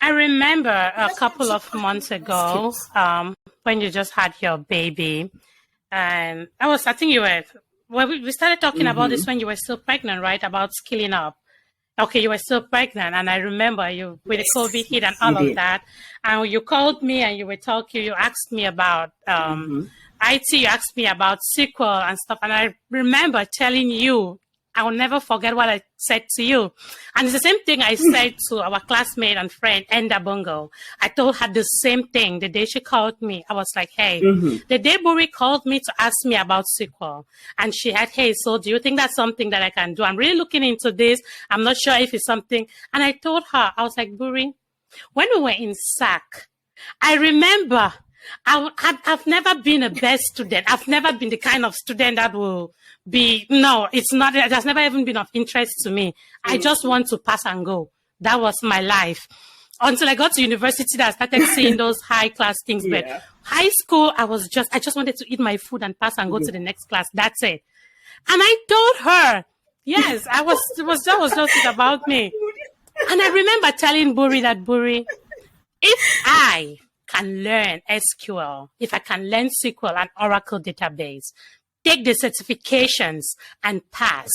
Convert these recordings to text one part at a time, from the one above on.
I remember a couple of months ago, when you just had your baby, and I think you were, well, we started talking about this when you were still pregnant, right? About skilling up. Okay, you were still pregnant, and I remember you with the COVID hit and all of that. And you called me and you were talking. You asked me about IT. You asked me about SQL and stuff. And I remember telling you, I will never forget what I said to you. And it's the same thing I said to our classmate and friend, Enda Bungo. I told her the same thing the day she called me. I was like, hey, the day Buri called me to ask me about SQL, and she had, hey, so do you think that's something that I can do? I'm really looking into this. I'm not sure if it's something. And I told her, I was like, Buri, when we were in SAC, I remember I've never been a best student. I've never been the kind of student that will be, no, it's not, it has never even been of interest to me. I just want to pass and go. That was my life. Until I got to university that I started seeing those high class things. But high school, I just wanted to eat my food and pass and go to the next class. That's it. And I told her, yes, that was just it about me. And I remember telling Buri that, Buri, if I can learn SQL, if I can learn SQL and Oracle database, take the certifications and pass,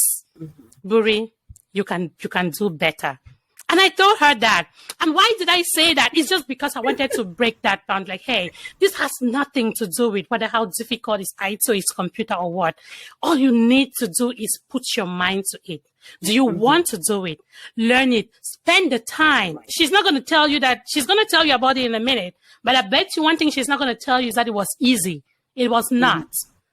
Buri, you can do better. And I told her that. And why did I say that? It's just because I wanted to break that down. Like, hey, this has nothing to do with whether how difficult is IT or is computer or what. All you need to do is put your mind to it. Do you want to do it? Learn it. Spend the time. She's not going to tell you that. She's going to tell you about it in a minute. But I bet you one thing she's not going to tell you is that it was easy. It was not.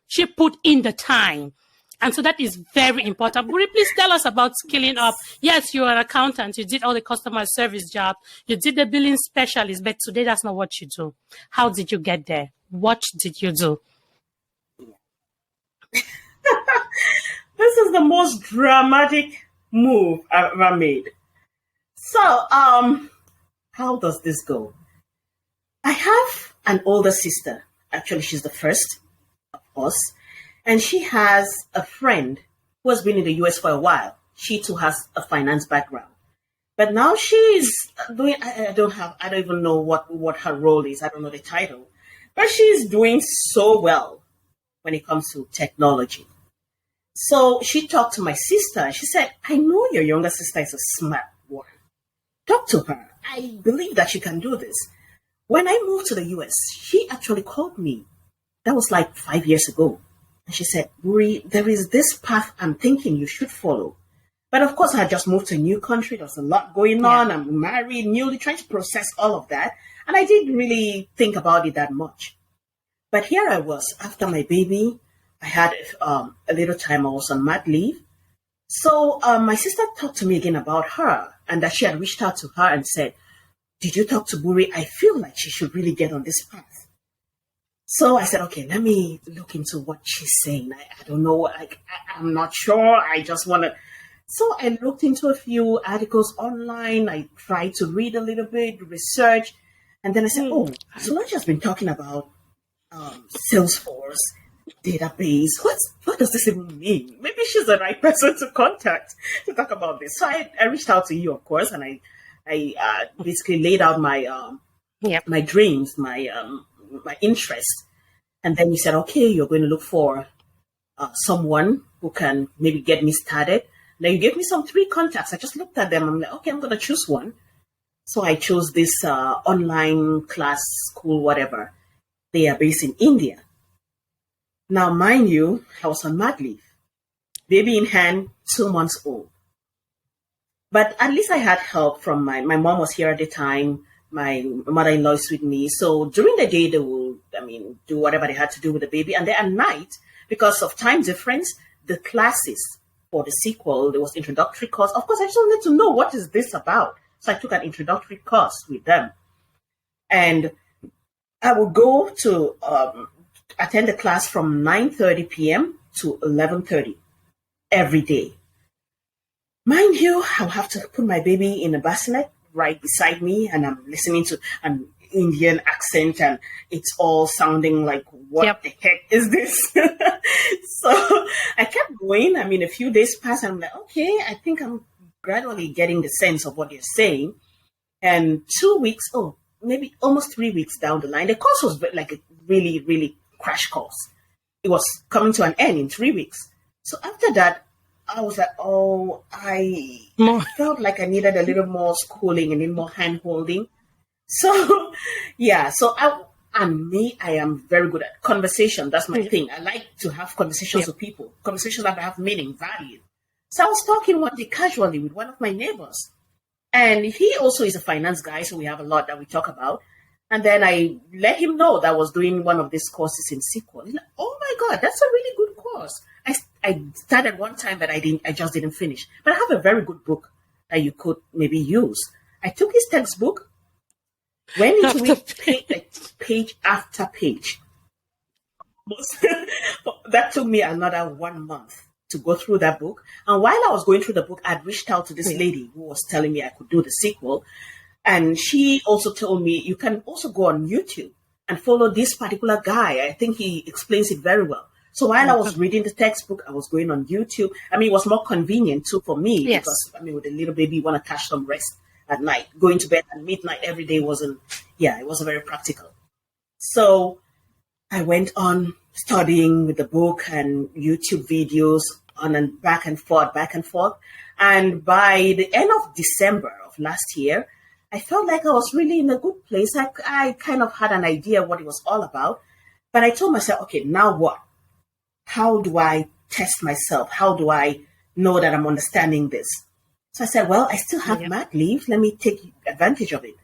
She put in the time. And so that is very important. Buri, please tell us about skilling up. Yes, you're an accountant. You did all the customer service job. You did the billing specialist, but today that's not what you do. How did you get there? What did you do? This is the most dramatic move I've ever made. So, how does this go? I have an older sister. Actually, she's the first of us. And she has a friend who has been in the US for a while. She too has a finance background. But now she's doing, I don't even know what her role is. I don't know the title. But she's doing so well when it comes to technology. So she talked to my sister and she said, I know your younger sister is a smart one. Talk to her. I believe that she can do this. When I moved to the US, she actually called me. That was like 5 years ago. And she said, Buri, there is this path I'm thinking you should follow. But of course, I had just moved to a new country. There's a lot going on. I'm married, newly trying to process all of that. And I didn't really think about it that much. But here I was after my baby. I had a little time. I was on mat leave. So my sister talked to me again about her and that she had reached out to her and said, did you talk to Buri? I feel like she should really get on this path. So I said, okay, let me look into what she's saying. I don't know. I'm not sure. I just want to. So I looked into a few articles online. I tried to read a little bit, research. And then I said, oh, Solange has been talking about Salesforce database. What does this even mean? Maybe she's the right person to contact to talk about this. So I reached out to you, of course, and I basically laid out my dreams, my interest. And then you said, okay, you're going to look for someone who can maybe get me started. Now you gave me some 3 contacts. I just looked at them. I'm like, okay, I'm going to choose one. So I chose this online class school, whatever. They are based in India. Now, mind you, I was on mat leave. Baby in hand, 2 months old. But at least I had help from my mom was here at the time. My mother-in-law is with me. So during the day, they will, do whatever they had to do with the baby. And then at night, because of time difference, the classes for the sequel, there was introductory course. Of course, I just wanted to know what is this about. So I took an introductory course with them. And I would go to attend the class from 9:30 p.m. to 11:30 every day. Mind you, I'll have to put my baby in a bassinet right beside me, and I'm listening to an Indian accent, and it's all sounding like, what the heck is this? So I kept going. A few days passed, and I'm like, okay, I think I'm gradually getting the sense of what you're saying. And 2 weeks, maybe almost 3 weeks down the line, the course was like a really, really crash course. It was coming to an end in 3 weeks. So after that, I was like, I felt like I needed a little more schooling and more hand holding. So, yeah, I am very good at conversation. That's my thing. I like to have conversations with people, conversations that have meaning, value. So I was talking one day casually with one of my neighbors. And he also is a finance guy, so we have a lot that we talk about. And then I let him know that I was doing one of these courses in SQL. He's like, oh my God, that's a really good course. I started one time, but I just didn't finish. But I have a very good book that you could maybe use. I took his textbook, went into it page after page. That took me another 1 month to go through that book. And while I was going through the book, I'd reached out to this lady who was telling me I could do the sequel. And she also told me, you can also go on YouTube and follow this particular guy. I think he explains it very well. So while I was reading the textbook, I was going on YouTube. I mean, it was more convenient too for me because, with a little baby, you want to catch some rest at night. Going to bed at midnight every day it wasn't very practical. So I went on studying with the book and YouTube videos on and back and forth. And by the end of December of last year, I felt like I was really in a good place. I kind of had an idea what it was all about. But I told myself, okay, now what? How do I test myself? How do I know that I'm understanding this? So I said, well, I still have mat leave. Let me take advantage of it.